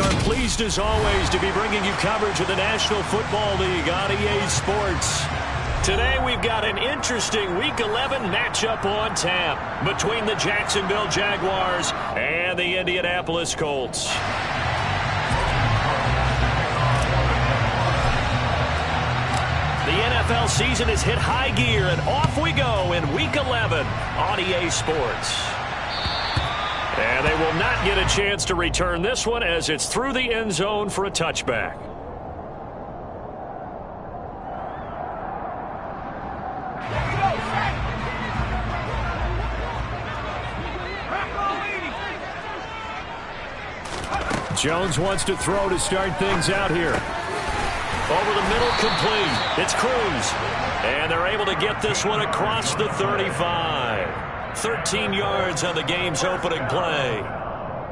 are pleased as always to be bringing you coverage of the National Football League on EA Sports. Today we've got an interesting Week 11 matchup on tap between the Jacksonville Jaguars and the Indianapolis Colts. The NFL season has hit high gear, and off we go in Week 11 on EA Sports. And they will not get a chance to return this one as it's through the end zone for a touchback. Jones wants to throw to start things out here. Over the middle, complete. It's Cruz. And they're able to get this one across the 35. 13 yards on the game's opening play.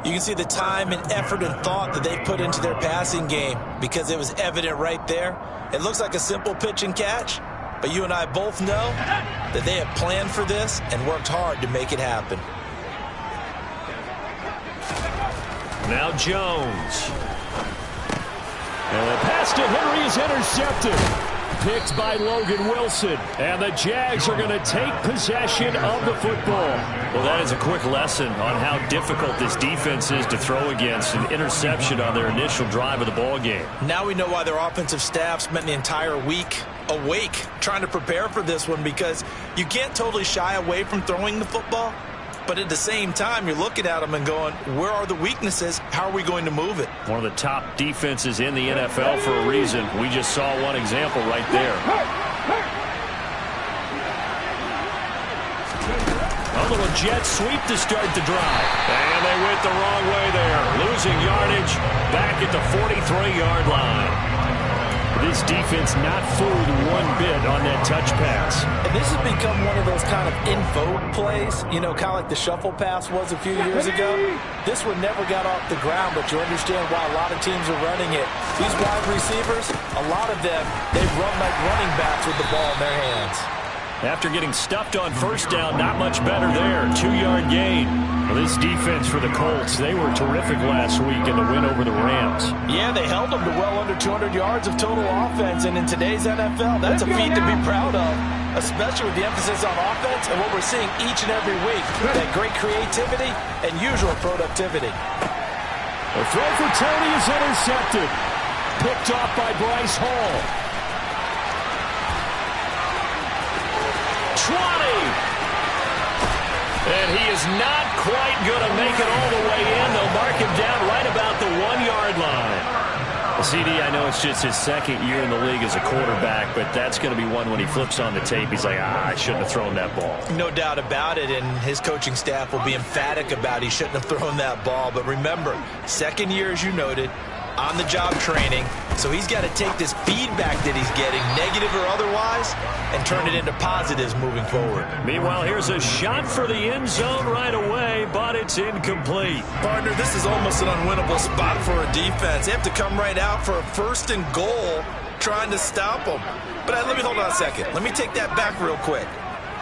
You can see the time and effort and thought that they put into their passing game because it was evident right there. It looks like a simple pitch and catch, but you and I both know that they have planned for this and worked hard to make it happen. Now Jones. And the pass to Henry is intercepted. Picked by Logan Wilson. And the Jags are going to take possession of the football. Well, that is a quick lesson on how difficult this defense is to throw against an interception on their initial drive of the ball game. Now we know why their offensive staff spent the entire week awake trying to prepare for this one, because you can't totally shy away from throwing the football. But at the same time, you're looking at them and going, where are the weaknesses? How are we going to move it? One of the top defenses in the NFL for a reason. We just saw one example right there. A little jet sweep to start the drive. And they went the wrong way there. Losing yardage back at the 43-yard line. This defense not fooled one bit on that touch pass. And this has become one of those kind of in vogue plays, you know, kind of like the shuffle pass was a few years ago. This one never got off the ground, but you understand why a lot of teams are running it. These wide receivers, a lot of them, they run like running backs with the ball in their hands. After getting stuffed on first down, not much better there. 2-yard gain. Well, this defense for the Colts, they were terrific last week in the win over the Rams. Yeah, they held them to well under 200 yards of total offense, and in today's NFL, that's a feat to be proud of, especially with the emphasis on offense and what we're seeing each and every week, that great creativity and usual productivity. The throw for Tony is intercepted. Picked off by Bryce Hall. 20. And he is not quite going to make it all the way in. They'll mark him down right about the 1-yard line. CD, I know it's just his second year in the league as a quarterback, but that's going to be one when he flips on the tape. He's like, I shouldn't have thrown that ball. No doubt about it, and his coaching staff will be emphatic about he shouldn't have thrown that ball. But remember, second year, as you noted, on-the-job training. So he's got to take this feedback that he's getting, negative or otherwise, and turn it into positives moving forward. Meanwhile, here's a shot for the end zone right away, but it's incomplete. Partner, this is almost an unwinnable spot for a defense. They have to come right out for a 1st and goal trying to stop them. But let me hold on a second. Let me take that back real quick.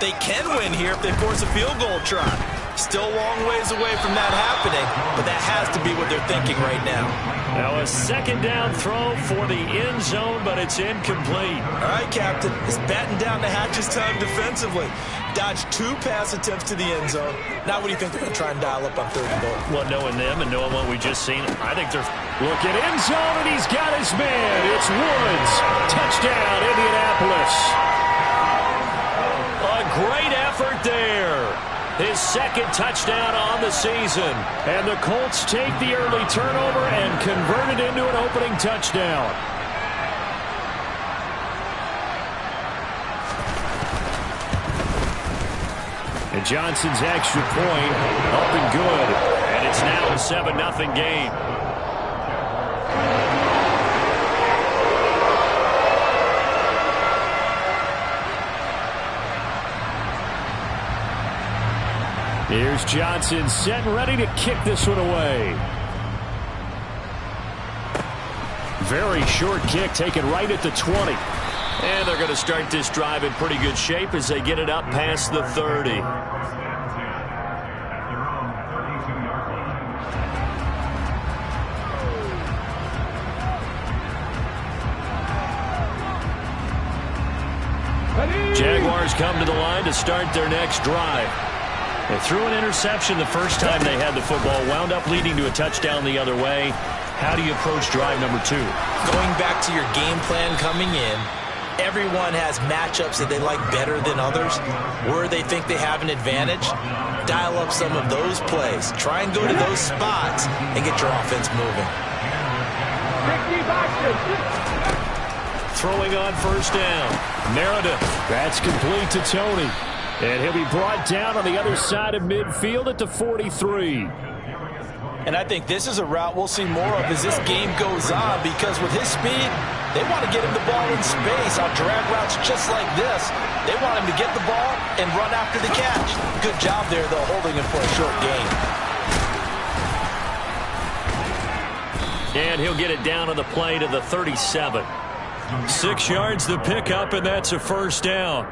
They can win here if they force a field goal try. Still a long ways away from that happening, but that has to be what they're thinking right now. Now a second down throw for the end zone, but it's incomplete. All right, Captain. It's batten down the hatches time defensively. Dodged 2 pass attempts to the end zone. Now what do you think they're going to try and dial up on 3rd and goal? Well, knowing them and knowing what we just seen, I think they're... Look at end zone, and he's got his man. It's Woods. Touchdown, Indianapolis. A great effort there. His second touchdown on the season. And the Colts take the early turnover and convert it into an opening touchdown. And Johnson's extra point up and good. And it's now a 7-0 game. Here's Johnson set and ready to kick this one away. Very short kick taken right at the 20. And they're going to start this drive in pretty good shape as they get it up past the 30. Jaguars come to the line to start their next drive. They threw an interception the first time they had the football, wound up leading to a touchdown the other way. How do you approach drive number 2? Going back to your game plan coming in, everyone has matchups that they like better than others, where they think they have an advantage. Dial up some of those plays. Try and go to those spots and get your offense moving. Throwing on first down. Meredith. That's complete to Tony. And he'll be brought down on the other side of midfield at the 43. And I think this is a route we'll see more of as this game goes on, because with his speed, they want to get him the ball in space on drag routes just like this. They want him to get the ball and run after the catch. Good job there, though, holding him for a short gain. And he'll get it down on the play to the 37. 6 yards the pickup, and that's a first down.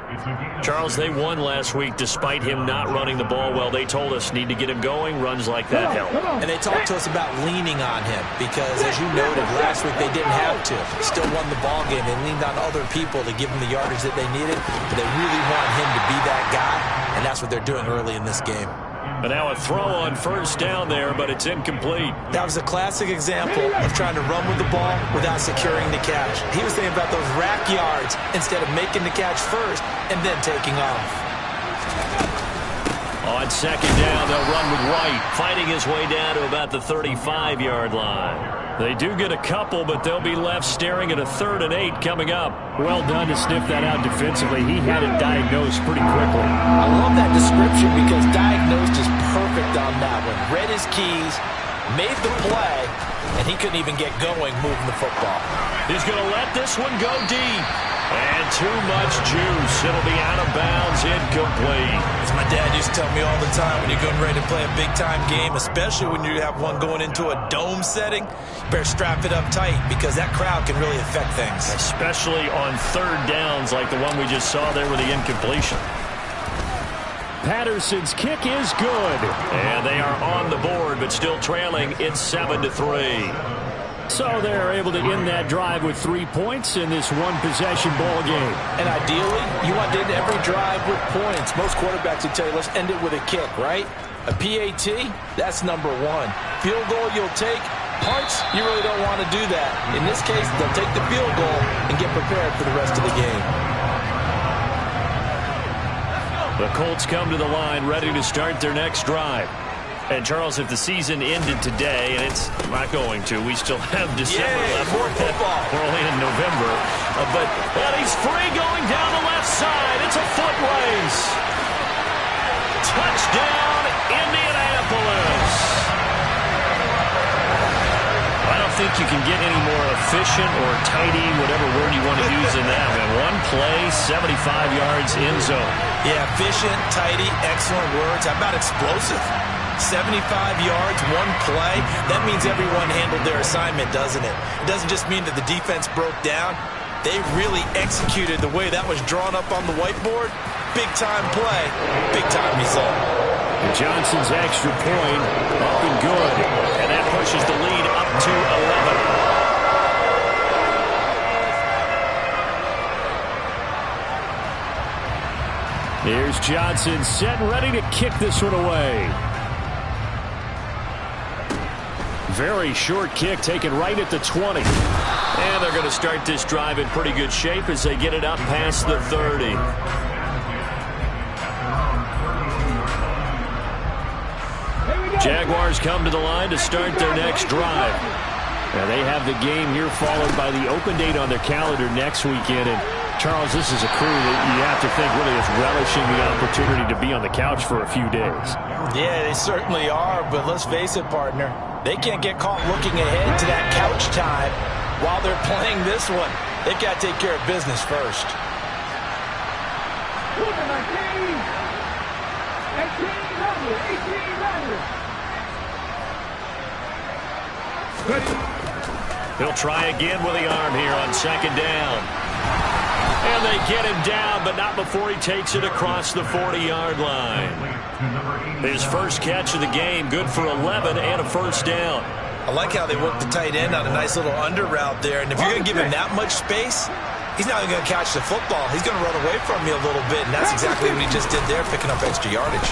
Charles, they won last week despite him not running the ball well. They told us need to get him going. Runs like that help. And they talked to us about leaning on him because, as you noted, last week they didn't have to. Still won the ball game. They leaned on other people to give them the yardage that they needed, but they really want him to be that guy, and that's what they're doing early in this game. But now a throw on first down there, but it's incomplete. That was a classic example of trying to run with the ball without securing the catch. He was thinking about those rack yards instead of making the catch first and then taking off. On second down, they'll run with White, fighting his way down to about the 35-yard line. They do get a couple, but they'll be left staring at a 3rd and 8 coming up. Well done to sniff that out defensively. He had it diagnosed pretty quickly. I love that description because diagnosed is perfect on that one. Read his keys, made the play, and he couldn't even get going moving the football. He's going to let this one go deep. And too much juice. It'll be out of bounds, incomplete. As my dad used to tell me all the time, when you're getting ready to play a big-time game, especially when you have one going into a dome setting, you better strap it up tight because that crowd can really affect things. Especially on 3rd downs like the one we just saw there with the incompletion. Patterson's kick is good. And they are on the board, but still trailing. It's 7-3. So they're able to end that drive with 3 points in this one-possession ball game. And ideally, you want to end every drive with points. Most quarterbacks would tell you, let's end it with a kick, right? A PAT, that's number 1. Field goal you'll take. Punts, you really don't want to do that. In this case, they'll take the field goal and get prepared for the rest of the game. The Colts come to the line ready to start their next drive. And, Charles, if the season ended today, and it's not going to, we still have December left. More football. We're only in November. But he's free going down the left side. It's a foot race. Touchdown, Indianapolis. I don't think you can get any more efficient or tidy, whatever word you want to use in that, man. One play, 75 yards, end zone. Yeah, efficient, tidy, excellent words. How about explosive? 75 yards, one play. That means everyone handled their assignment, doesn't it? It doesn't just mean that the defense broke down. They really executed the way that was drawn up on the whiteboard. Big-time play, big-time result. And Johnson's extra point up and good. And that pushes the lead up to 11. Here's Johnson set and ready to kick this one away. Very short kick taken right at the 20. And they're going to start this drive in pretty good shape as they get it up past the 30. Jaguars come to the line to start their next drive. Now they have the game here followed by the open date on their calendar next weekend. And Charles, this is a crew that you have to think really is relishing the opportunity to be on the couch for a few days. Yeah, they certainly are, but let's face it, partner. They can't get caught looking ahead to that couch time while they're playing this one. They've got to take care of business first. He'll try again with the arm here on second down. And they get him down, but not before he takes it across the 40-yard line. His first catch of the game, good for 11 and a first down. I like how they work the tight end on a nice little under route there. And if you're going to give him that much space, He's not even going to catch the football. He's going to run away from me a little bit, and that's exactly what he just did there, picking up extra yardage.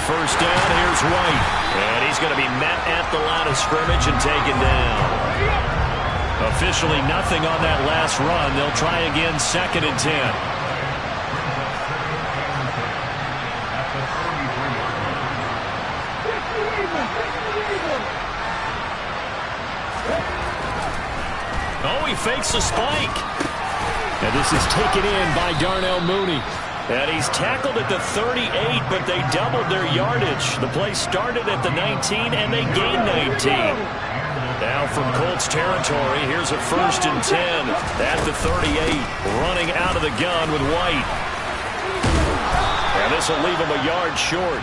First down, here's White. And he's going to be met at the line of scrimmage and taken down. Officially nothing on that last run. They'll try again, 2nd and 10. Oh, he fakes a spike. And this is taken in by Darnell Mooney. And he's tackled at the 38, but they doubled their yardage. The play started at the 19, and they gained 19. Now from Colts territory, here's a 1st and 10 at the 38, running out of the gun with White. And this will leave him a yard short.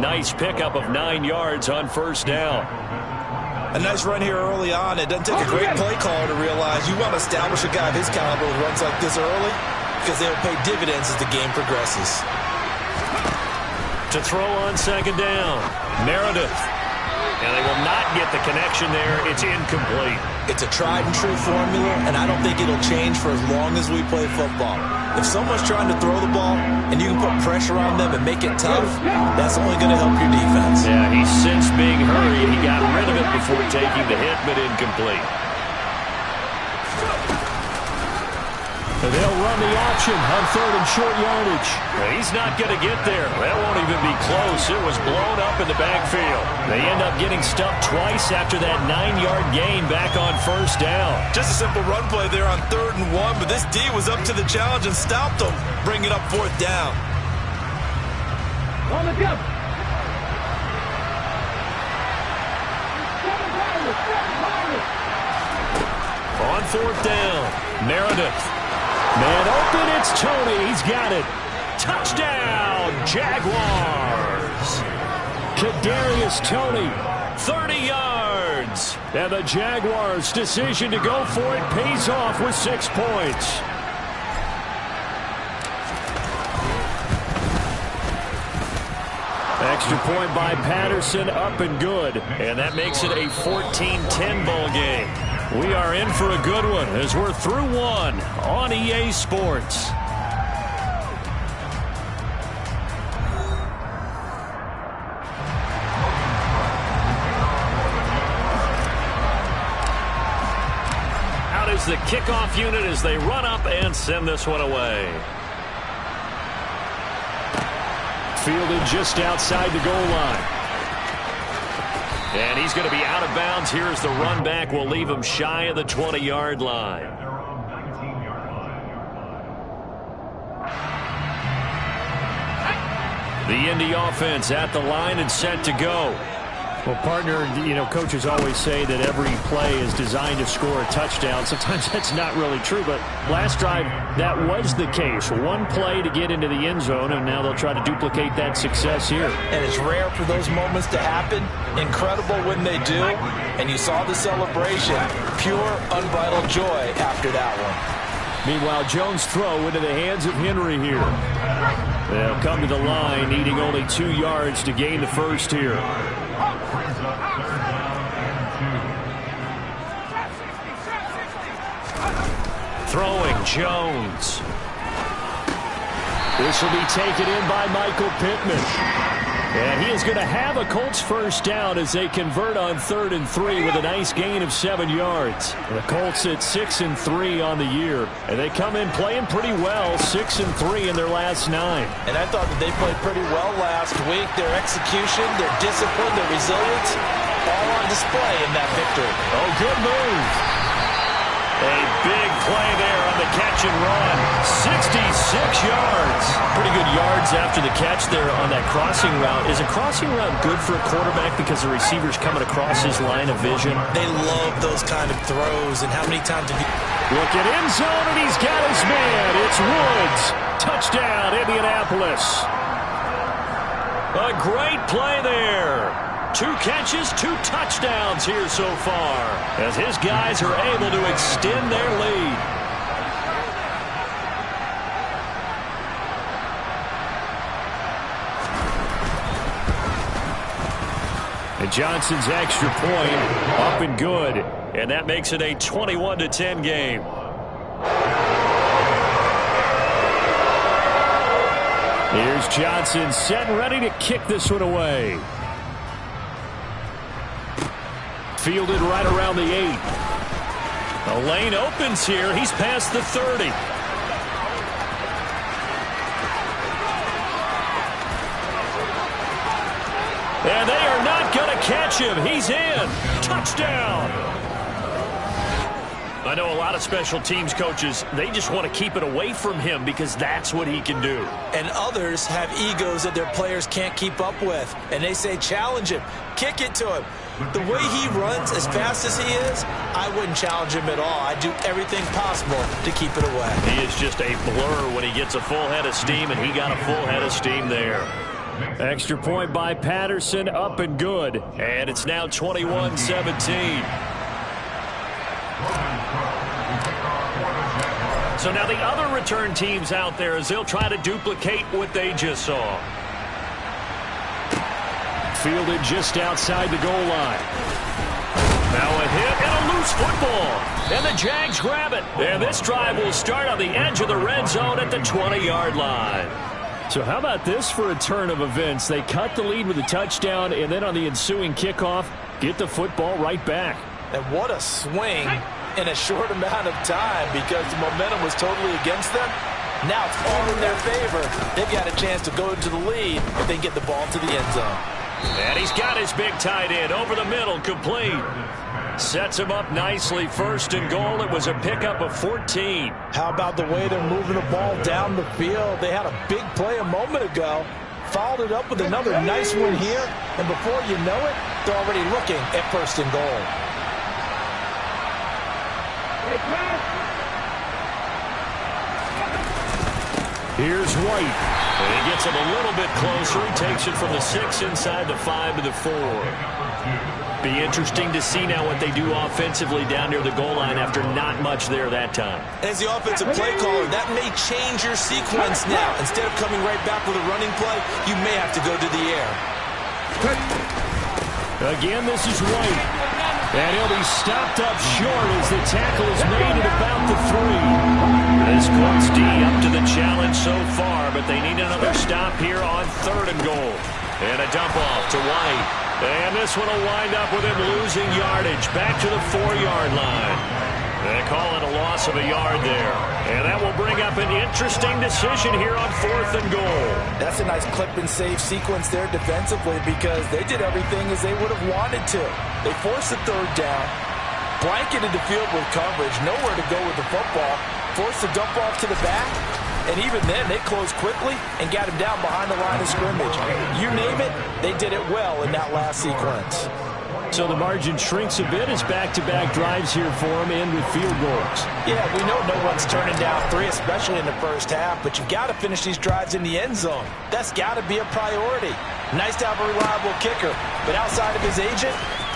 Nice pickup of 9 yards on 1st down. A nice run here early on. It doesn't take a great play caller to realize you want to establish a guy of his caliber who runs like this early because they'll pay dividends as the game progresses. To throw on 2nd down, Meredith. And they will not get the connection there. It's incomplete. It's a tried-and-true formula, and I don't think it'll change for as long as we play football. If someone's trying to throw the ball and you can put pressure on them and make it tough, that's only going to help your defense. Yeah, he's since being hurried. He got rid of it before taking the hit, but incomplete. They'll run the option on 3rd and short yardage. He's not going to get there. That won't even be close. It was blown up in the backfield. They end up getting stuffed twice after that 9-yard gain back on 1st down. Just a simple run play there on 3rd and 1, but this D was up to the challenge and stopped them, bringing up 4th down. On the jump. On 4th down, Meredith. Man open, it's Tony. He's got it. Touchdown, Jaguars. Kadarius Toney, 30 yards. And the Jaguars' decision to go for it pays off with 6 points. Extra point by Patterson, up and good. And that makes it a 14-10 ball game. We are in for a good one as we're through one on EA Sports. Out is the kickoff unit as they run up and send this one away. Fielded just outside the goal line. And he's going to be out of bounds. Here's the run back. Will leave him shy of the 20-yard line. The Indy offense at the line and set to go. Well, partner, you know, coaches always say that every play is designed to score a touchdown. Sometimes that's not really true, but last drive, that was the case. One play to get into the end zone, and now they'll try to duplicate that success here. And it's rare for those moments to happen. Incredible when they do. And you saw the celebration. Pure, unbridled joy after that one. Meanwhile, Jones' throw into the hands of Henry here. They'll come to the line, needing only 2 yards to gain the first here. Throwing, Jones. This will be taken in by Michael Pittman. And he is going to have a Colts first down as they convert on 3rd and 3 with a nice gain of 7 yards. The Colts at 6-3 on the year. And they come in playing pretty well, 6-3 in their last 9. And I thought that they played pretty well last week. Their execution, their discipline, their resilience, all on display in that victory. Oh, good move. A big play there on the catch and run. 66 yards. Pretty good yards after the catch there on that crossing route. Is a crossing route good for a quarterback because the receiver's coming across his line of vision? They love those kind of throws. And how many times have you... Look at end zone, and he's got his man. It's Woods. Touchdown, Indianapolis. A great play there. 2 catches, 2 touchdowns here so far as his guys are able to extend their lead. And Johnson's extra point up and good, and that makes it a 21-10 game. Here's Johnson set and ready to kick this one away. Fielded right around the 8. The lane opens here. He's past the 30. And they are not going to catch him. He's in. Touchdown. I know a lot of special teams coaches, they just want to keep it away from him because that's what he can do. And others have egos that their players can't keep up with. And they say, challenge him, kick it to him. The way he runs, as fast as he is, I wouldn't challenge him at all. I'd do everything possible to keep it away. He is just a blur when he gets a full head of steam, and he got a full head of steam there. Extra point by Patterson, up and good. And it's now 21-17. So now the other return teams out there as they'll try to duplicate what they just saw. Fielded just outside the goal line. Now a hit and a loose football. And the Jags grab it. And this drive will start on the edge of the red zone at the 20-yard line. So how about this for a turn of events? They cut the lead with a touchdown, and then on the ensuing kickoff, get the football right back. And what a swing in a short amount of time because the momentum was totally against them. Now it's all in their favor. They've got a chance to go to the lead if they get the ball to the end zone. And he's got his big tight end over the middle, complete. Sets him up nicely, first and goal. It was a pickup of 14. How about the way they're moving the ball down the field? They had a big play a moment ago. Followed it up with another nice one here. And before you know it, they're already looking at first and goal. Here's White. And he gets him a little bit closer. He takes it from the 6 inside the 5 to the 4. Be interesting to see now what they do offensively down near the goal line after not much there that time. As the offensive play caller, that may change your sequence now. Instead of coming right back with a running play, you may have to go to the air. Again, this is White. And he'll be stopped up short as the tackle is made at about the 3. This Colts D up to the challenge so far, but they need another stop here on 3rd and goal. And a dump off to White. And this one will wind up with him losing yardage back to the 4-yard line. They call it a loss of a yard there. And that will bring up an interesting decision here on 4th and goal. That's a nice clip and save sequence there defensively because they did everything as they would have wanted to. They forced the 3rd down, blanketed the field with coverage, nowhere to go with the football, forced the dump off to the back, and even then they closed quickly and got him down behind the line of scrimmage. You name it, they did it well in that last sequence. So the margin shrinks a bit as back-to-back drives here for him and with field goals. Yeah, we know no one's turning down 3, especially in the first half, but you've got to finish these drives in the end zone. That's got to be a priority. Nice to have a reliable kicker, but outside of his agent,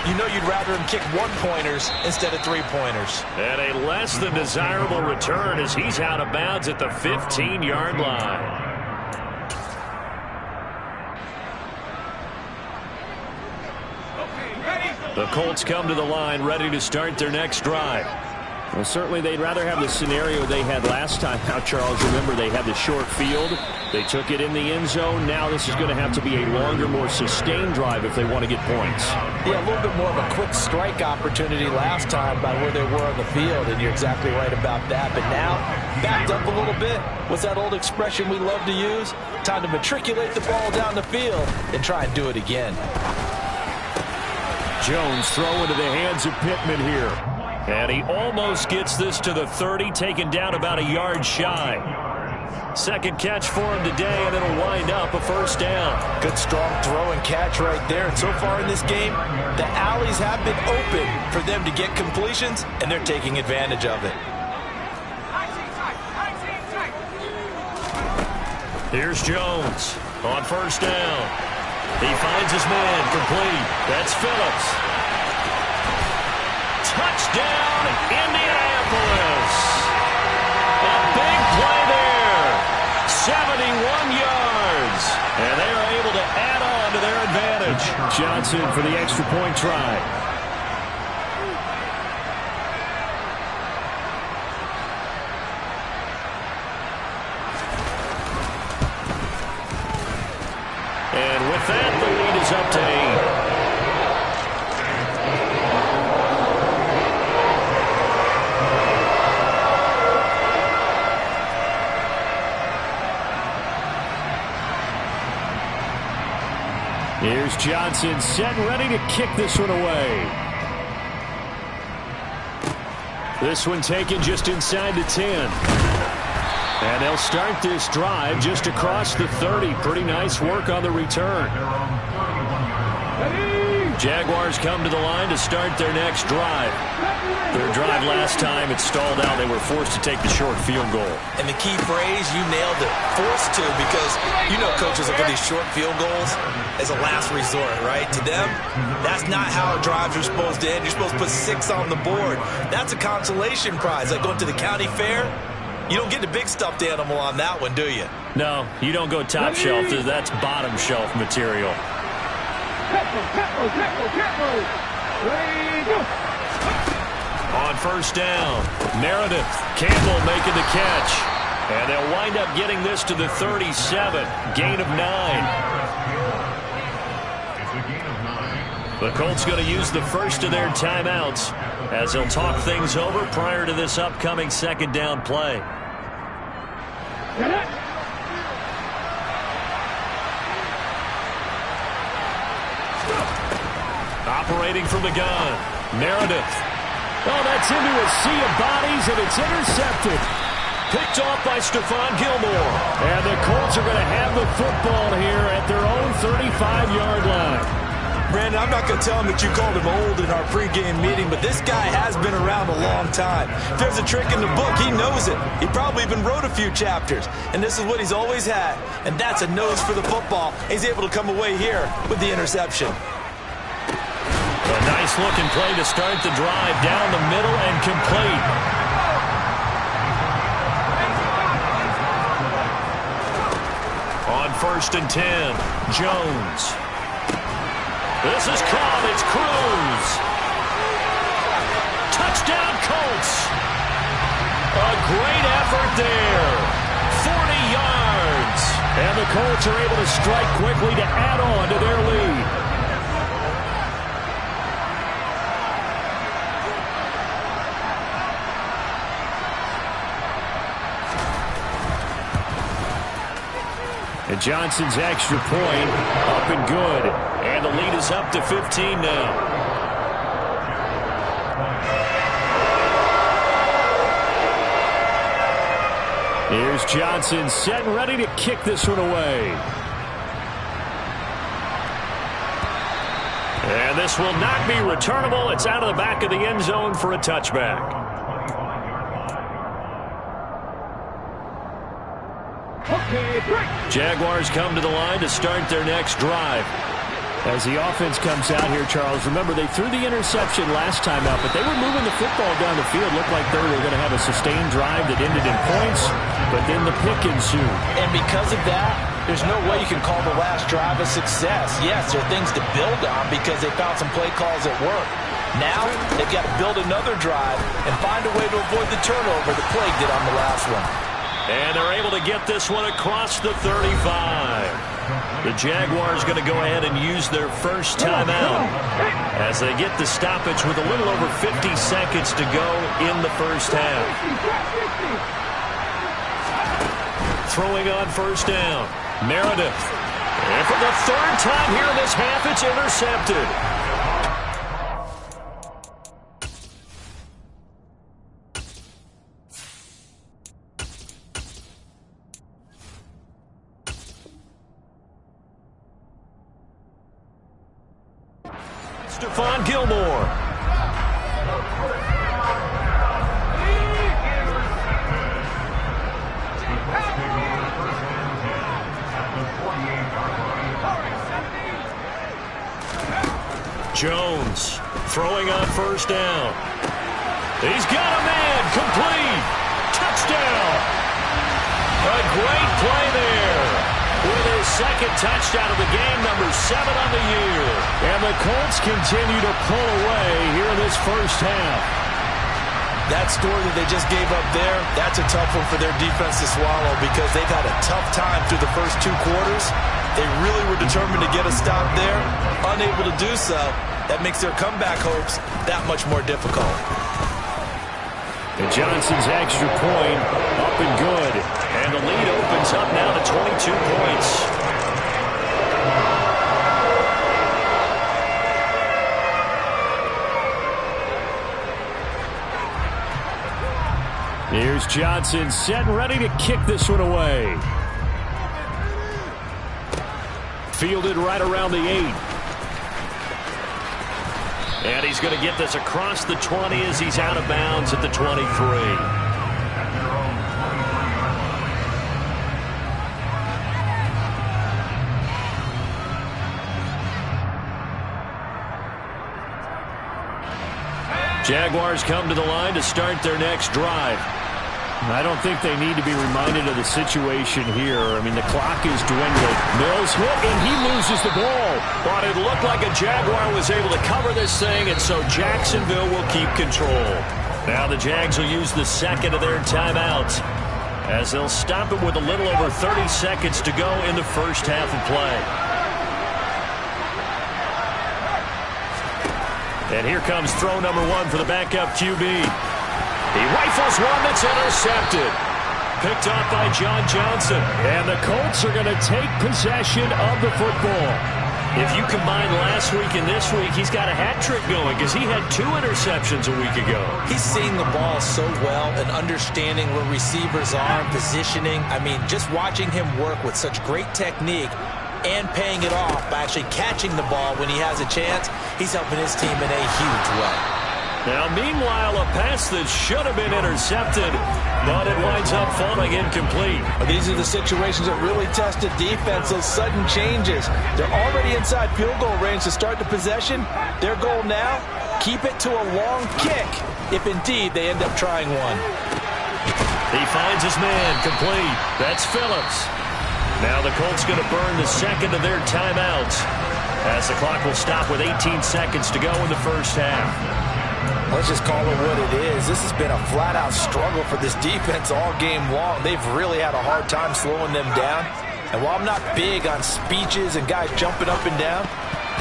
you know you'd rather him kick 1-pointers instead of 3-pointers. And a less than desirable return as he's out of bounds at the 15-yard line. The Colts come to the line ready to start their next drive. Well, certainly they'd rather have the scenario they had last time out, Charles. Remember, they had the short field. They took it in the end zone. Now this is going to have to be a longer, more sustained drive if they want to get points. Yeah, a little bit more of a quick strike opportunity last time by where they were on the field, and you're exactly right about that. But now, backed up a little bit. What's that old expression we love to use? Time to matriculate the ball down the field and try and do it again. Jones throw into the hands of Pittman here. And he almost gets this to the 30, taken down about a yard shy. Second catch for him today, and it'll wind up a first down. Good strong throw and catch right there. And so far in this game, the alleys have been open for them to get completions, and they're taking advantage of it. Here's Jones on first down. He finds his man, complete. That's Phillips. Touchdown, Indianapolis. A big play there. 71 yards. And they are able to add on to their advantage. Johnson for the extra point try. And with that, the lead is up to 8. Here's Johnson set and ready to kick this one away. This one taken just inside the 10. And they'll start this drive just across the 30. Pretty nice work on the return. Jaguars come to the line to start their next drive. Their drive last time, it stalled out. They were forced to take the short field goal. And the key phrase, you nailed it, forced to, because you know coaches look at these short field goals as a last resort, right? To them, that's not how drives are supposed to end. You're supposed to put 6 on the board. That's a consolation prize, like going to the county fair. You don't get the big stuffed animal on that one, do you? No, you don't go top shelf. That's bottom shelf material. On first down, Meredith, Campbell making the catch. And they'll wind up getting this to the 37. Gain of 9. The Colts going to use the first of their timeouts as they'll talk things over prior to this upcoming second down play. Operating from the gun, Meredith. Oh, that's into a sea of bodies, and it's intercepted. Picked off by Stephon Gilmore. And the Colts are going to have the football here at their own 35-yard line. Brandon, I'm not going to tell him that you called him old in our pregame meeting, but this guy has been around a long time. If there's a trick in the book, he knows it. He probably even wrote a few chapters. And this is what he's always had, and that's a nose for the football. He's able to come away here with the interception. A nice-looking play to start the drive down the middle and complete. On first and 10, Jones. This is caught. It's Cruz. Touchdown, Colts. A great effort there. 40 yards. And the Colts are able to strike quickly to add on to their lead. And Johnson's extra point up and good. And the lead is up to 15 now. Here's Johnson set and ready to kick this one away. And this will not be returnable. It's out of the back of the end zone for a touchback. Jaguars come to the line to start their next drive. As the offense comes out here, Charles, remember they threw the interception last time out, but they were moving the football down the field. Looked like they were going to have a sustained drive that ended in points, but then the pick ensued. And because of that, there's no way you can call the last drive a success. Yes, there are things to build on because they found some play calls that work. Now, they've got to build another drive and find a way to avoid the turnover the play did on the last one. And they're able to get this one across the 35. The Jaguars going to go ahead and use their first timeout as they get the stoppage with a little over 50 seconds to go in the first half. Throwing on first down, Meredith. And for the third time here in this half, it's intercepted. Stephon Gilmore. Jones throwing on first down. He's got a man. Complete. Touchdown. A great play there. With his second touchdown of the game, number 7 on the year. And the Colts continue to pull away here in this first half. That story that they just gave up there, that's a tough one for their defense to swallow because they've had a tough time through the first 2 quarters. They really were determined to get a stop there, unable to do so. That makes their comeback hopes that much more difficult. And Johnson's extra point up and good. And the lead opens up now to 22 points. Here's Johnson set and ready to kick this one away. Fielded right around the 8. And he's going to get this across the 20 as he's out of bounds at the 23. Jaguars come to the line to start their next drive. I don't think they need to be reminded of the situation here. I mean, the clock is dwindling. Mills hit, and he loses the ball. But it looked like a Jaguar was able to cover this thing, and so Jacksonville will keep control. Now the Jags will use the second of their timeouts as they'll stop it with a little over 30 seconds to go in the first half of play. And here comes throw number 1 for the backup QB. He rifles one that's intercepted. Picked off by John Johnson. And the Colts are going to take possession of the football. If you combine last week and this week, he's got a hat trick going because he had 2 interceptions a week ago. He's seeing the ball so well and understanding where receivers are, positioning. I mean, just watching him work with such great technique and paying it off by actually catching the ball when he has a chance, he's helping his team in a huge way. Now, meanwhile, a pass that should have been intercepted, but it winds up falling incomplete. These are the situations that really test the defense, those sudden changes. They're already inside field goal range to start the possession. Their goal now, keep it to a long kick, if indeed they end up trying one. He finds his man, complete. That's Phillips. Now the Colts going to burn the second of their timeouts as the clock will stop with 18 seconds to go in the first half. Let's just call it what it is. This has been a flat-out struggle for this defense all game long. They've really had a hard time slowing them down. And while I'm not big on speeches and guys jumping up and down,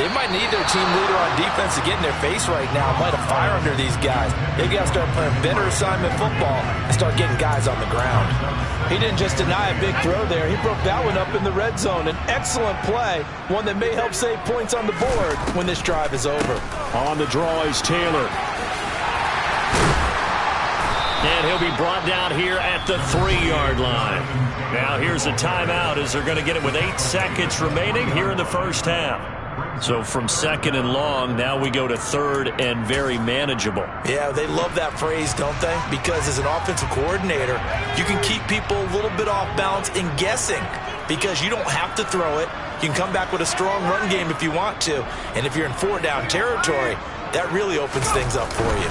they might need their team leader on defense to get in their face right now, light a fire under these guys. They've got to start playing better assignment football and start getting guys on the ground. He didn't just deny a big throw there. He broke that one up in the red zone. An excellent play, one that may help save points on the board when this drive is over. On the draw is Taylor. And he'll be brought down here at the 3-yard line. Now here's a timeout as they're going to get it with 8 seconds remaining here in the first half. So from second and long, now we go to third and very manageable. Yeah, they love that phrase, don't they? Because as an offensive coordinator, you can keep people a little bit off balance and guessing because you don't have to throw it. You can come back with a strong run game if you want to. And if you're in 4-down territory, that really opens things up for you.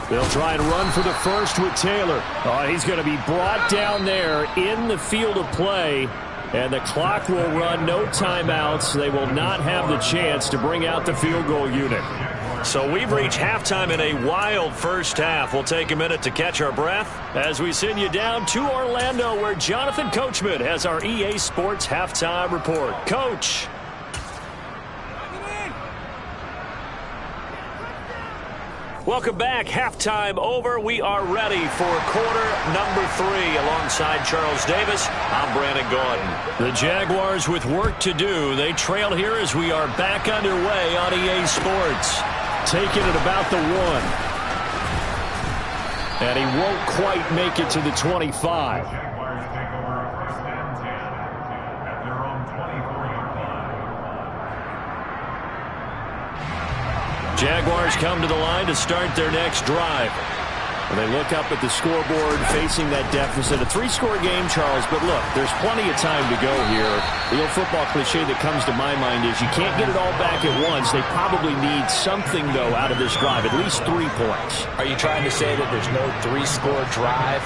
They'll try and run for the first with Taylor. Oh, he's going to be brought down there in the field of play. And the clock will run, no timeouts. They will not have the chance to bring out the field goal unit. So we've reached halftime in a wild first half. We'll take a minute to catch our breath as we send you down to Orlando where Jonathan Coachman has our EA Sports halftime report. Coach. Welcome back. Halftime over. We are ready for quarter number 3. Alongside Charles Davis, I'm Brandon Gordon. The Jaguars with work to do. They trail here as we are back underway on EA Sports. Taking it about the 1. And he won't quite make it to the 25. Jaguars come to the line to start their next drive. And they look up at the scoreboard facing that deficit. A 3-score game, Charles, but look, there's plenty of time to go here. The old football cliche that comes to my mind is you can't get it all back at once. They probably need something, though, out of this drive, at least 3 points. Are you trying to say that there's no 3-score drive?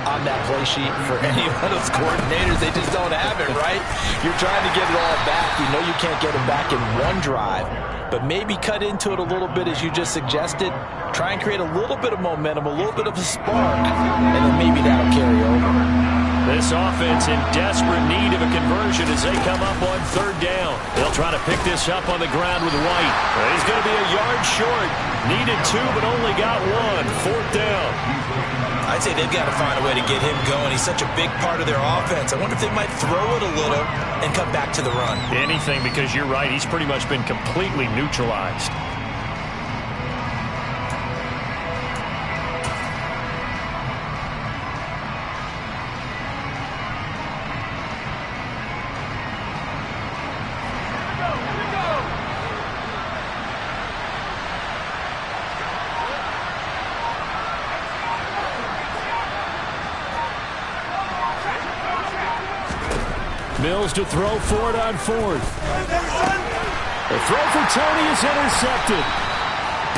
on that play sheet for any of those coordinators. They just don't have it, right? You're trying to get it all back. You know you can't get it back in one drive, but maybe cut into it a little bit as you just suggested. Try and create a little bit of momentum, a little bit of a spark, and then maybe that'll carry over. This offense in desperate need of a conversion as they come up on third down. They'll try to pick this up on the ground with White. He's going to be a yard short. Needed 2, but only got 1. Fourth down. I'd say they've got to find a way to get him going. He's such a big part of their offense. I wonder if they might throw it a little and come back to the run. Anything, because you're right. He's pretty much been completely neutralized. Mills to throw for it on fourth. The throw for Tony is intercepted.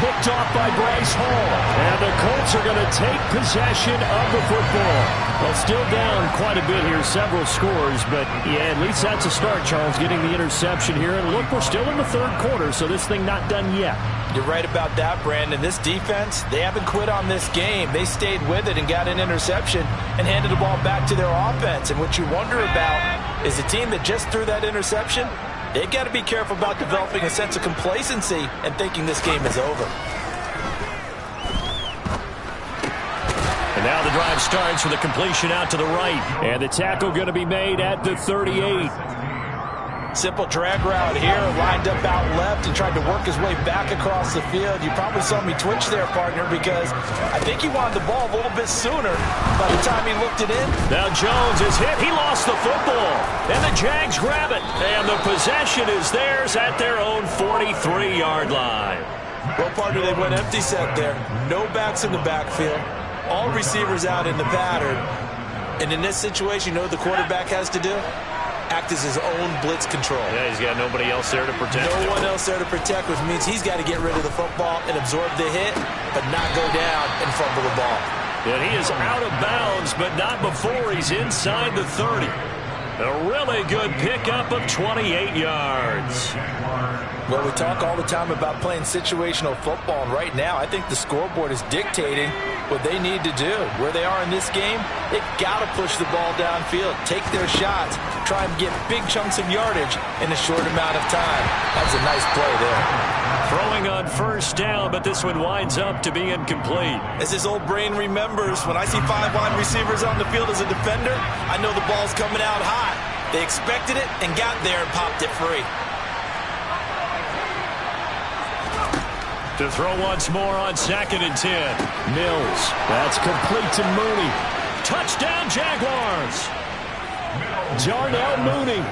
Picked off by Bryce Hall. And the Colts are going to take possession of the football. Well, still down quite a bit here, several scores. But, yeah, at least that's a start, Charles, getting the interception here. And look, we're still in the third quarter, so this thing not done yet. You're right about that, Brandon. This defense, they haven't quit on this game. They stayed with it and got an interception and handed the ball back to their offense. And what you wonder about is a team that just threw that interception, they've got to be careful about developing a sense of complacency and thinking this game is over. And now the drive starts with a completion out to the right. And the tackle going to be made at the 38. Simple drag route here, lined up out left and tried to work his way back across the field. You probably saw me twitch there, partner, because I think he wanted the ball a little bit sooner by the time he looked it in. Now Jones is hit. He lost the football. And the Jags grab it. And the possession is theirs at their own 43-yard line. Well, partner, they went empty set there. No backs in the backfield. All receivers out in the pattern. And in this situation, you know what the quarterback has to do? Act as his own blitz control. Yeah, he's got nobody else there to protect him. No one else there to protect, which means he's got to get rid of the football and absorb the hit, but not go down and fumble the ball. And he is out of bounds, but not before he's inside the 30. A really good pickup of 28 yards. Well, we talk all the time about playing situational football, and right now I think the scoreboard is dictating what they need to do. Where they are in this game, they've got to push the ball downfield, take their shots, try and get big chunks of yardage in a short amount of time. That's a nice play there. Throwing on first down, but this one winds up to be incomplete. As his old brain remembers, when I see 5 wide receivers on the field as a defender, I know the ball's coming out hot. They expected it and got there and popped it free. To throw once more on 2nd and 10. Mills. That's complete to Mooney. Touchdown, Jaguars. Darnell Mooney,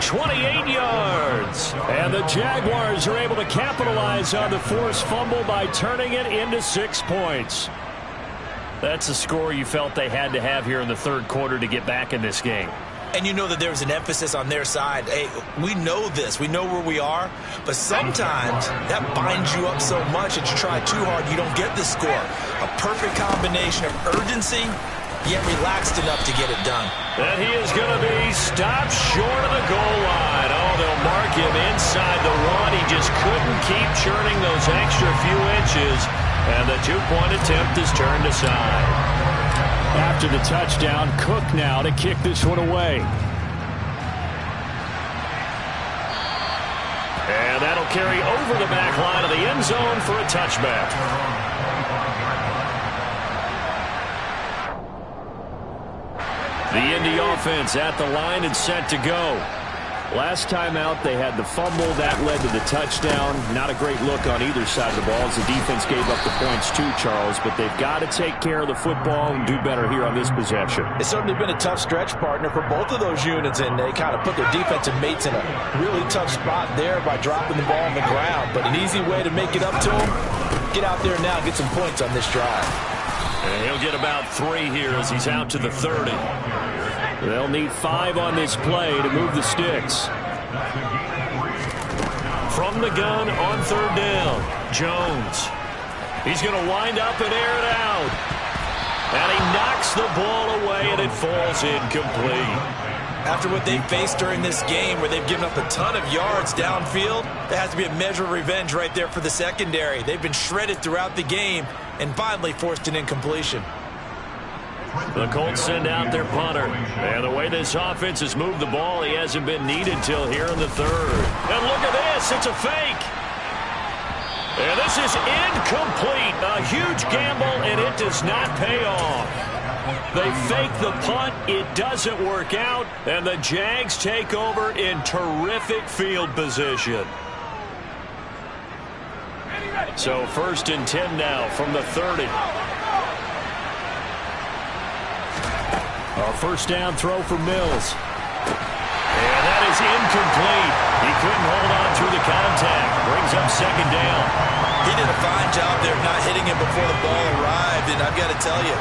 28 yards. And the Jaguars are able to capitalize on the forced fumble by turning it into 6 points. That's a score you felt they had to have here in the third quarter to get back in this game. And you know that there's an emphasis on their side. Hey, we know this. We know where we are. But sometimes that binds you up so much that you try too hard, you don't get the score. A perfect combination of urgency, yet relaxed enough to get it done. And he is going to be stopped short of the goal line. Oh, they'll mark him inside the 1. He just couldn't keep churning those extra few inches. And the 2-point attempt is turned aside. After the touchdown, Cook now to kick this one away. And that'll carry over the back line of the end zone for a touchback. The Indy offense at the line and set to go. Last time out, they had the fumble. That led to the touchdown. Not a great look on either side of the ball as the defense gave up the points too, Charles. But they've got to take care of the football and do better here on this possession. It's certainly been a tough stretch, partner, for both of those units, and they kind of put their defensive mates in a really tough spot there by dropping the ball on the ground. But an easy way to make it up to them, get out there now and get some points on this drive. And he'll get about 3 here as he's out to the 30. They'll need 5 on this play to move the sticks. From the gun on third down, Jones. He's going to wind up and air it out. And he knocks the ball away, and it falls incomplete. After what they faced during this game where they've given up a ton of yards downfield, there has to be a measure of revenge right there for the secondary. They've been shredded throughout the game and finally forced an incompletion. The Colts send out their punter. And the way this offense has moved the ball, he hasn't been needed till here in the third. And look at this. It's a fake. And this is incomplete. A huge gamble, and it does not pay off. They fake the punt. It doesn't work out. And the Jags take over in terrific field position. So 1st and 10 now from the 30. A first down throw for Mills. And that is incomplete. He couldn't hold on through the contact. Brings up 2nd down. He did a fine job there not hitting him before the ball arrived. And I've got to tell you,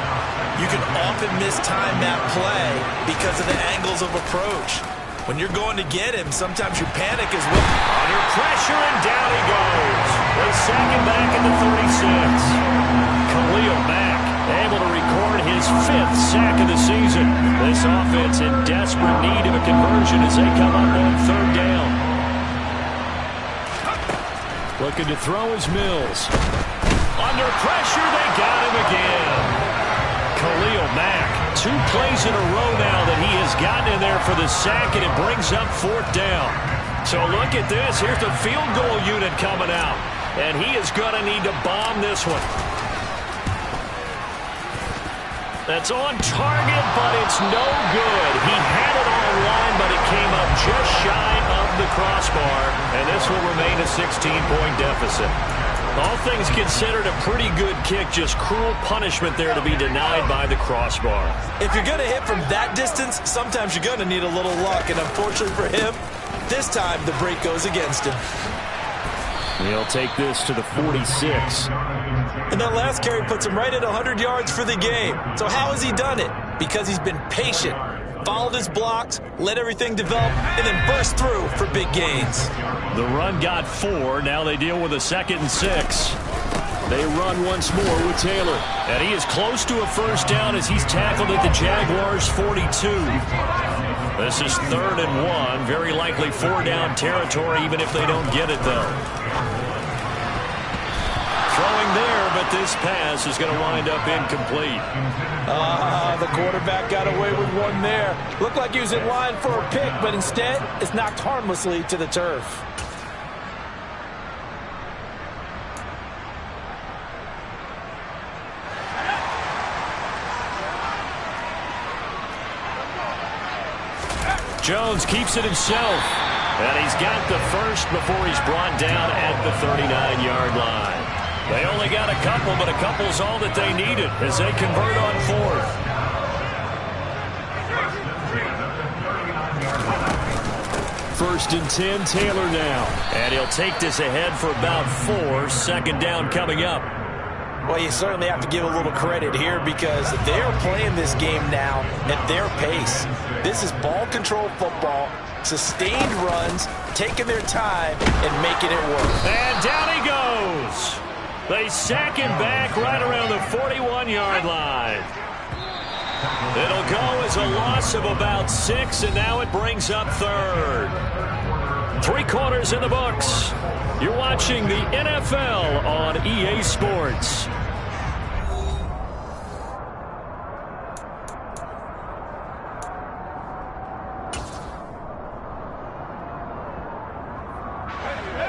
you can often mistime that play because of the angles of approach. When you're going to get him, sometimes you panic as well. Under pressure, and down he goes. They sack him back at the 36. Khalil Mack able to record his 5th sack of the season. This offense in desperate need of a conversion as they come up on 3rd down. Looking to throw is Mills. Under pressure, they got him again. Khalil Mack, 2 plays in a row now that he has gotten in there for the sack, and it brings up 4th down. So look at this. Here's the field goal unit coming out, and he is going to need to bomb this one. That's on target, but it's no good. He had it on line, but it came up just shy of the crossbar, and this will remain a 16-point deficit. All things considered, a pretty good kick, just cruel punishment there to be denied by the crossbar. If you're going to hit from that distance, sometimes you're going to need a little luck, and unfortunately for him, this time the break goes against him. He'll take this to the 46. And that last carry puts him right at 100 yards for the game. So how has he done it? Because he's been patient, followed his blocks, let everything develop, and then burst through for big gains. The run got 4. Now they deal with a 2nd and 6. They run once more with Taylor. And he is close to a first down as he's tackled at the Jaguars' 42. This is 3rd and 1. Very likely 4-down territory, even if they don't get it, though. Throwing there, but this pass is going to wind up incomplete. The quarterback got away with one there. Looked like he was in line for a pick, but instead it's knocked harmlessly to the turf. Jones keeps it himself, and he's got the first before he's brought down at the 39-yard line. They only got a couple, but a couple's all that they needed as they convert on 4th. First and 10, Taylor now. And he'll take this ahead for about 4. 2nd down coming up. Well, you certainly have to give a little credit here because they're playing this game now at their pace. This is ball control football, sustained runs, taking their time and making it work. And down he goes. They sack him back right around the 41-yard line. It'll go as a loss of about 6, and now it brings up 3rd. 3 quarters in the books. You're watching the NFL on EA Sports.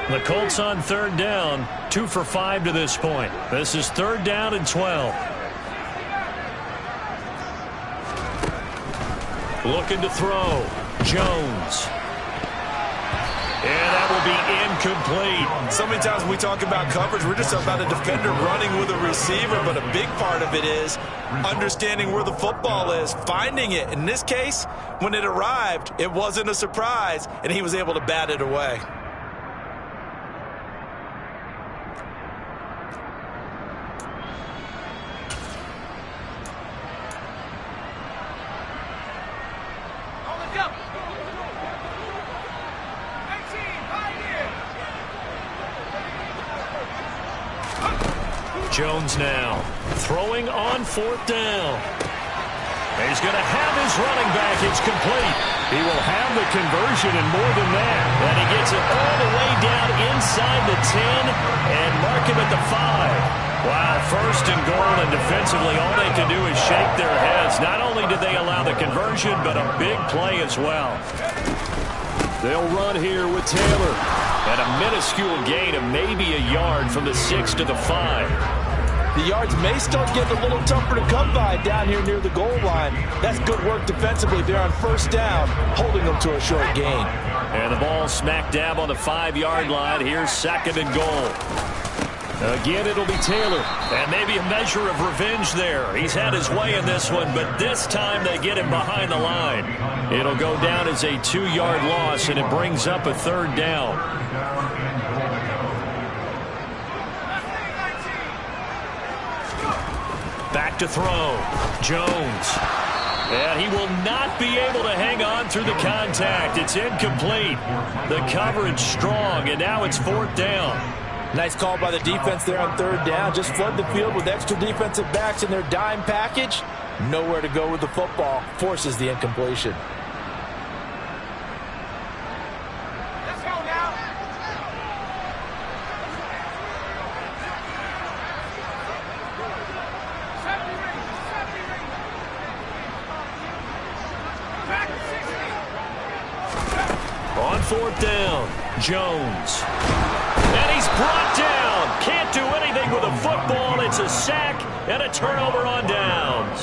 The Colts on 3rd down, 2 for 5 to this point. This is 3rd down and 12. Looking to throw. Jones. And that will be incomplete. So many times when we talk about coverage, we're just about a defender running with a receiver, but a big part of it is understanding where the football is, finding it. In this case, when it arrived, it wasn't a surprise, and he was able to bat it away. Jones now throwing on 4th down. He's going to have his running back. It's complete. He will have the conversion and more than that. And he gets it all the way down inside the 10 and mark him at the 5. Wow, 1st and goal, and defensively all they can do is shake their heads. Not only did they allow the conversion, but a big play as well. They'll run here with Taylor. And a minuscule gain of maybe a yard from the 6 to the 5. The yards may start getting a little tougher to come by down here near the goal line. That's good work defensively there on 1st down, holding them to a short gain. And the ball smack dab on the 5-yard line. Here's 2nd and goal. Again, it'll be Taylor. And maybe a measure of revenge there. He's had his way in this one, but this time they get him behind the line. It'll go down as a 2-yard loss, and it brings up a 3rd down. Back to throw. Jones. And he will not be able to hang on through the contact. It's incomplete. The coverage strong, and now it's 4th down. Nice call by the defense there on 3rd down. Just flood the field with extra defensive backs in their dime package. Nowhere to go with the football. Forces the incompletion. On 4th down, Jones. And he's brought down. Can't do anything with a football. It's a sack and a turnover on downs.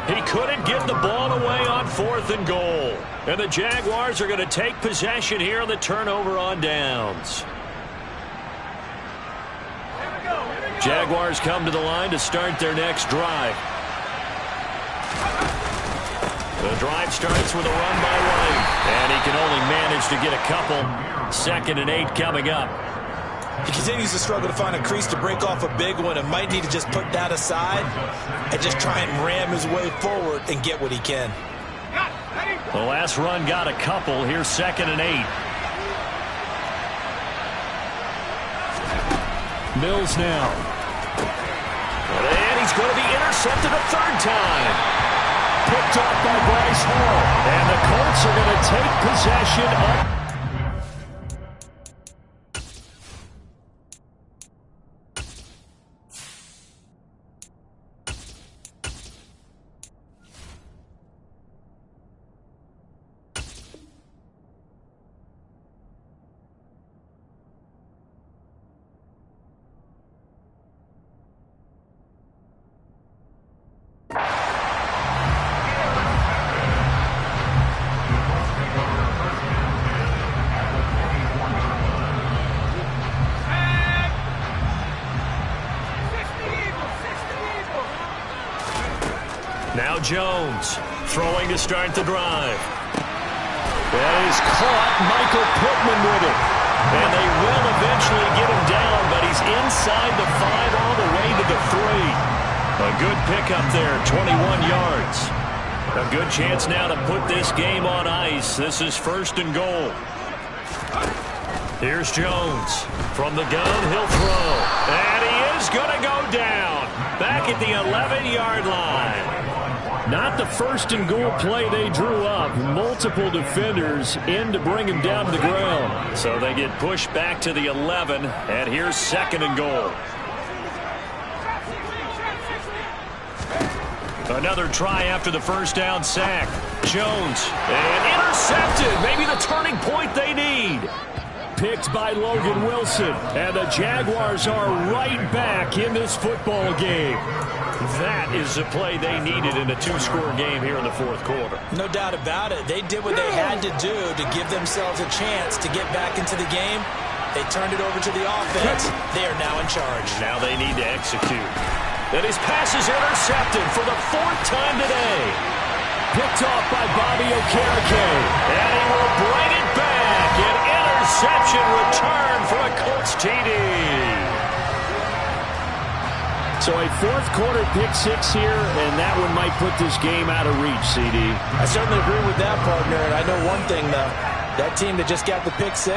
He couldn't get the ball away on 4th and goal. And the Jaguars are going to take possession here on the turnover on downs. Jaguars come to the line to start their next drive. The drive starts with a run by White, and he can only manage to get a couple. 2nd and 8 coming up. He continues to struggle to find a crease to break off a big one and might need to just put that aside and just try and ram his way forward and get what he can. The last run got a couple. Here's 2nd and 8. Mills now. And he's going to be intercepted a 3rd time. Picked off by Bryce Hall. And the Colts are going to take possession of. Now Jones throwing to start the drive. That is caught. Michael Pittman with it. And they will eventually get him down, but he's inside the 5 all the way to the 3. A good pickup there, 21 yards. A good chance now to put this game on ice. This is 1st and goal. Here's Jones. From the gun, he'll throw. And he is going to go down. Back at the 11-yard line. Not the 1st and goal play they drew up. Multiple defenders in to bring him down to the ground. So they get pushed back to the 11, and here's 2nd and goal. Another try after the 1st down sack. Jones, and intercepted. Maybe the turning point they need. Picked by Logan Wilson, and the Jaguars are right back in this football game. That is the play they needed in a 2-score game here in the 4th quarter. No doubt about it. They did what they had to do to give themselves a chance to get back into the game. They turned it over to the offense. They are now in charge. Now they need to execute. And his pass is intercepted for the 4th time today. Picked off by Bobby Okereke. And he will bring it back. An interception return for a Colts TD. So a 4th quarter pick-6 here, and that one might put this game out of reach, CD. I certainly agree with that, partner. And I know one thing, though. That team that just got the pick-6,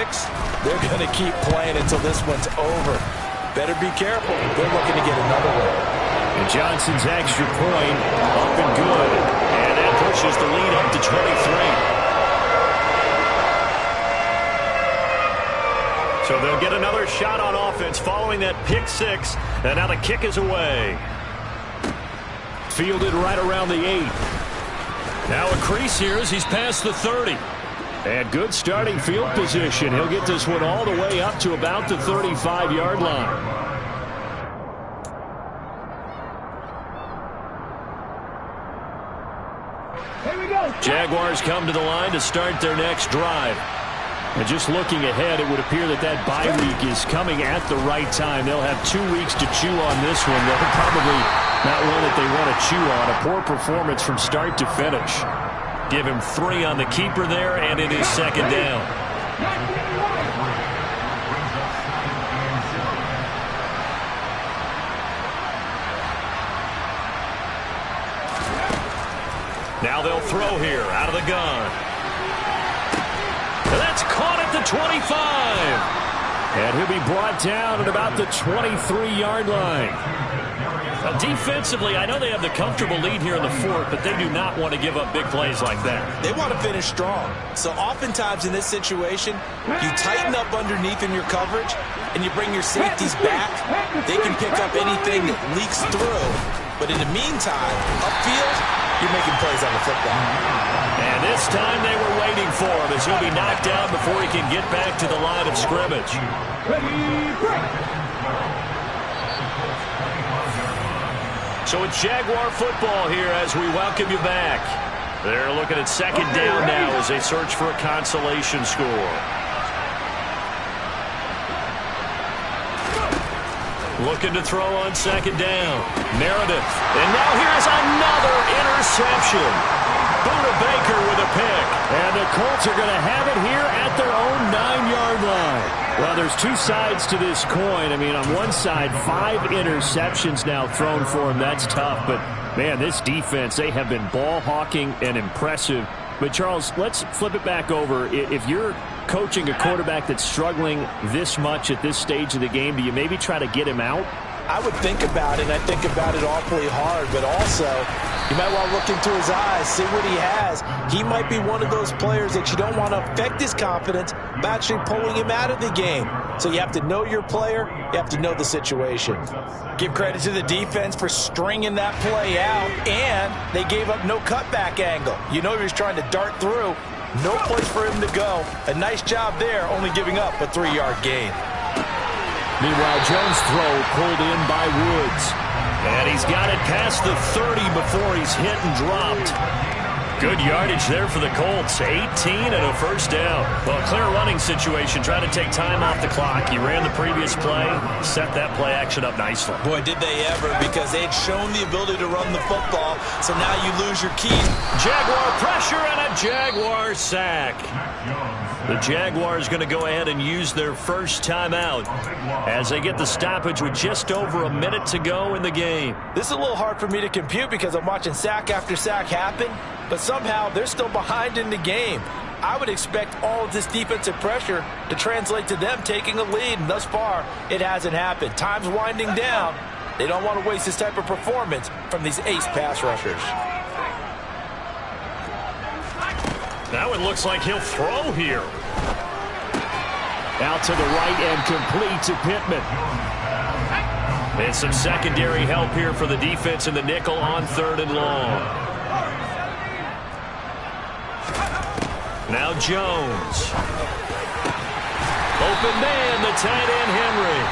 they're going to keep playing until this one's over. Better be careful. They're looking to get another one. And Johnson's extra point up and good. And that pushes the lead up to 23. So they'll get another shot on offense following that pick six. And now the kick is away. Fielded right around the 8. Now a crease here as he's past the 30. And good starting field position. He'll get this one all the way up to about the 35-yard line. Here we go. Jaguars come to the line to start their next drive. And just looking ahead, it would appear that that bye week is coming at the right time. They'll have 2 weeks to chew on this one. They're probably not one that they want to chew on. A poor performance from start to finish. Give him 3 on the keeper there, and it is second down. Now they'll throw here out of the gun. That's caught at the 25. And he'll be brought down at about the 23-yard line. Now, defensively, I know they have the comfortable lead here in the fourth, but they do not want to give up big plays like that. They want to finish strong. So oftentimes in this situation, you tighten up underneath in your coverage, and you bring your safeties back. They can pick up anything that leaks through. But in the meantime, upfield, you're making plays on the football. And this time they were waiting for him as he'll be knocked down before he can get back to the line of scrimmage. So it's Jaguar football here as we welcome you back. They're looking at second down now as they search for a consolation score. Looking to throw on second down. Meredith. And now here's another interception. Buda Baker with a pick. And the Colts are going to have it here at their own 9-yard line. Well, there's 2 sides to this coin. I mean, on one side, 5 interceptions now thrown for him. That's tough. But, man, this defense, they have been ball hawking and impressive. But, Charles, let's flip it back over. If you're coaching a quarterback that's struggling this much at this stage of the game, do you maybe try to get him out? I would think about it, and I think about it awfully hard, but also you might want to look into his eyes, see what he has. He might be one of those players that you don't want to affect his confidence by actually pulling him out of the game. So you have to know your player, you have to know the situation. Give credit to the defense for stringing that play out, and they gave up no cutback angle. You know he was trying to dart through. No place for him to go. A nice job there, only giving up a 3-yard gain. Meanwhile, Jones' throw pulled in by Woods. And he's got it past the 30 before he's hit and dropped. Good yardage there for the Colts. 18 and a first down. Well, clear running situation. Trying to take time off the clock. He ran the previous play. Set that play action up nicely. Boy, did they ever, because they had shown the ability to run the football. So now you lose your keys. Jaguar pressure and a Jaguar sack. The Jaguars going to go ahead and use their first timeout as they get the stoppage with just over a minute to go in the game. This is a little hard for me to compute because I'm watching sack after sack happen, but somehow they're still behind in the game. I would expect all of this defensive pressure to translate to them taking a lead, and thus far, it hasn't happened. Time's winding down. They don't want to waste this type of performance from these ace pass rushers. Now it looks like he'll throw here. Out to the right and complete to Pittman. And some secondary help here for the defense in the nickel on 3rd and long. Now Jones. Open man, the tight end Henry.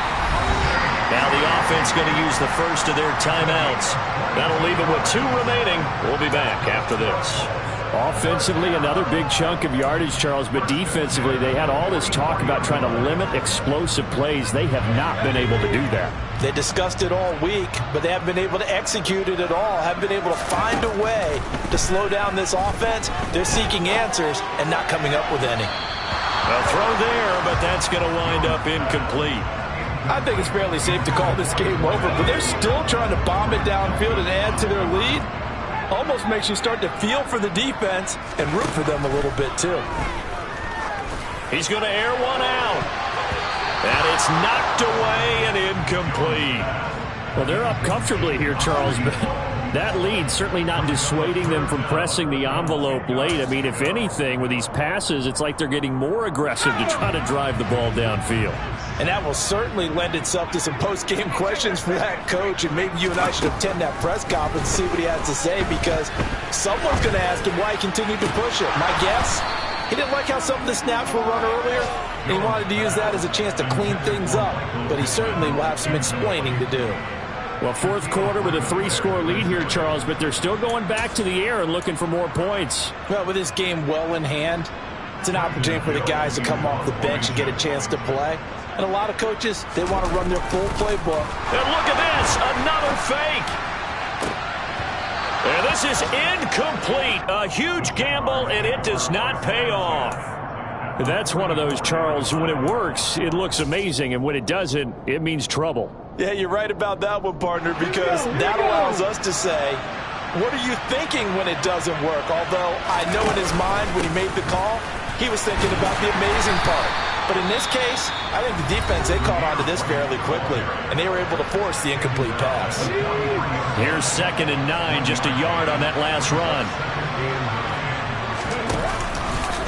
Now the offense going to use the first of their timeouts. That'll leave them with 2 remaining. We'll be back after this. Offensively, another big chunk of yardage, Charles, but defensively, they had all this talk about trying to limit explosive plays. They have not been able to do that. They discussed it all week, but they haven't been able to execute it at all, haven't been able to find a way to slow down this offense. They're seeking answers and not coming up with any. A throw there, but that's going to wind up incomplete. I think it's fairly safe to call this game over, but they're still trying to bomb it downfield and add to their lead. Almost makes you start to feel for the defense and root for them a little bit, too. He's going to air one out. And it's knocked away and incomplete. Well, they're up comfortably here, Charles, but that lead certainly not dissuading them from pressing the envelope late. I mean, if anything, with these passes, it's like they're getting more aggressive to try to drive the ball downfield. And that will certainly lend itself to some post-game questions for that coach, and maybe you and I should attend that press conference and see what he has to say, because someone's going to ask him why he continued to push it. My guess, he didn't like how some of the snaps were run earlier, and he wanted to use that as a chance to clean things up, but he certainly will have some explaining to do. Well, fourth quarter with a 3-score lead here, Charles, but they're still going back to the air and looking for more points. Well, with this game well in hand, it's an opportunity for the guys to come off the bench and get a chance to play. And a lot of coaches, they want to run their full playbook. And look at this, another fake. And this is incomplete. A huge gamble, and it does not pay off. That's one of those, Charles, when it works, it looks amazing, and when it doesn't, it means trouble. Yeah, you're right about that one, partner, because that allows us to say, what are you thinking when it doesn't work? Although I know in his mind when he made the call, he was thinking about the amazing part. But in this case, I think the defense, they caught on to this fairly quickly, and they were able to force the incomplete pass. Here's 2nd and 9, just a yard on that last run.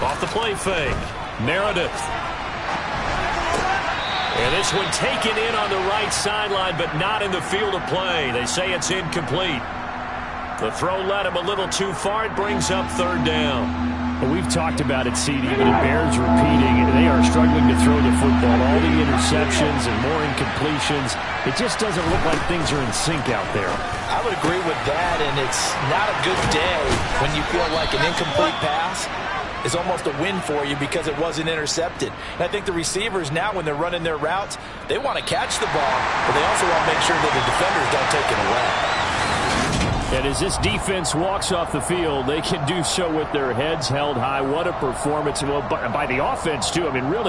Off the play fake, Meredith. And this one taken in on the right sideline, but not in the field of play. They say it's incomplete. The throw led him a little too far. It brings up 3rd down. Well, we've talked about it, CD, but it bears repeating. They are struggling to throw the football. All the interceptions and more incompletions. It just doesn't look like things are in sync out there. I would agree with that, and it's not a good day when you feel like an incomplete pass is almost a win for you because it wasn't intercepted. And I think the receivers now, when they're running their routes, they want to catch the ball, but they also want to make sure that the defenders don't take it away. And as this defense walks off the field, they can do so with their heads held high. What a performance. Well, by the offense, too. I mean, really.